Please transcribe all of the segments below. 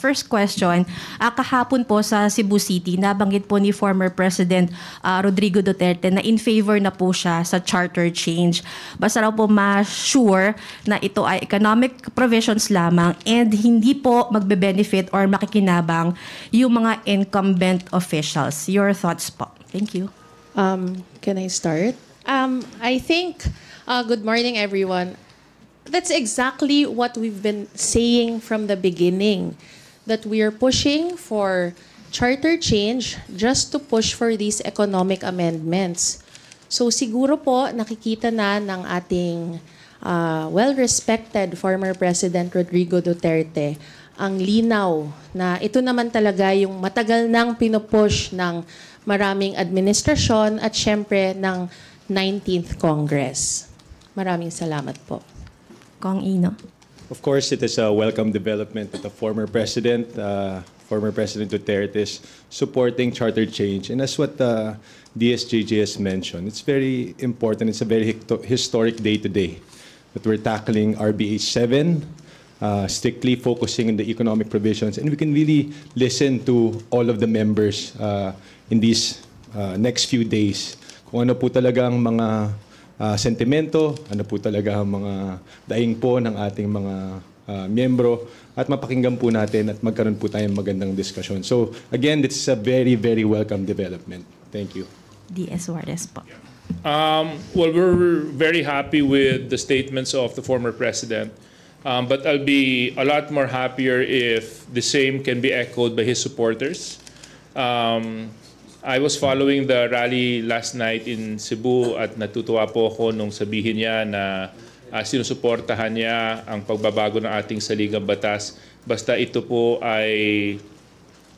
First question, kahapon po sa Cebu City, nabanggit po ni former President Rodrigo Duterte na in favor na po siya sa charter change. Basta raw po ma-sure na ito ay economic provisions lamang and hindi po magbe-benefit or makikinabang yung mga incumbent officials. Your thoughts po? Thank you. Can I start? I think, good morning everyone. That's exactly what we've been saying from the beginning, that we are pushing for charter change just to push for these economic amendments. So siguro po nakikita na ng ating well-respected former President Rodrigo Duterte ang linaw na ito naman talaga yung matagal nang pinupush ng maraming administrasyon at syempre ng 19th Congress. Maraming salamat po. Kong Ino. Of course, it is a welcome development that the former President Duterte is supporting charter change. And as what DSJJ has mentioned, it's very important. It's a very historic day today that we're tackling RBH 7, strictly focusing on the economic provisions. And we can really listen to all of the members in these next few days. Kung ano po talagang mga sentimento, ano po talaga ang mga daing po ng ating mga miyembro at mapakinggan po natin at magkaroon po tayong magandang diskusyon. So again, this is a very, very welcome development. Thank you. DS Juarez po. Well, we're very happy with the statements of the former president, but I'll be a lot more happier if the same can be echoed by his supporters. I was following the rally last night in Cebu at natutuwa po ako nung sabihin niya na sinusuportahan niya ang pagbabago ng ating saligang batas basta ito po ay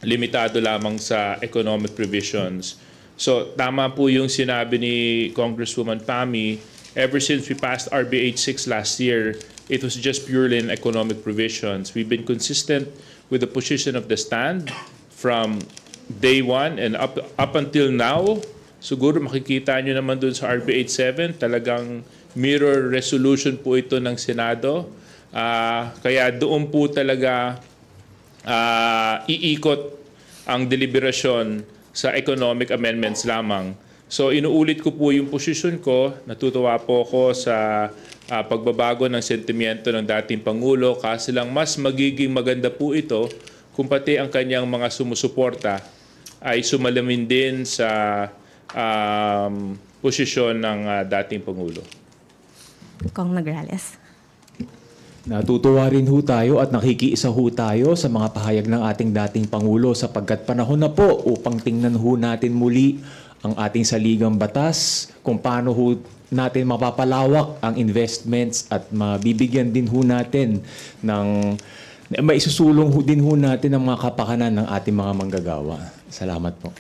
limitado lamang sa economic provisions. So tama po yung sinabi ni Congresswoman Pami, ever since we passed RBH 6 last year, it was just purely in economic provisions. We've been consistent with the position of the stand from day one and up until now. Siguro makikita nyo naman dun sa RBH 7, talagang mirror resolution po ito ng Senado. Kaya doon po talaga iikot ang deliberasyon sa economic amendments lamang. So inuulit ko po yung posisyon ko. Natutuwa po ako sa pagbabago ng sentimiento ng dating Pangulo kasi lang mas magiging maganda po ito kung pati ang kanyang mga sumusuporta ay sumalamin din sa posisyon ng dating Pangulo. Kong Nograles. Natutuwa rin ho tayo at nakikiisa ho tayo sa mga pahayag ng ating dating Pangulo sapagkat panahon na po upang tingnan ho natin muli ang ating saligang batas, kung paano ho natin mapapalawak ang investments at mabibigyan din ho natin ng maisusulong din ho natin ang mga kapakanan ng ating mga manggagawa. Salamat po.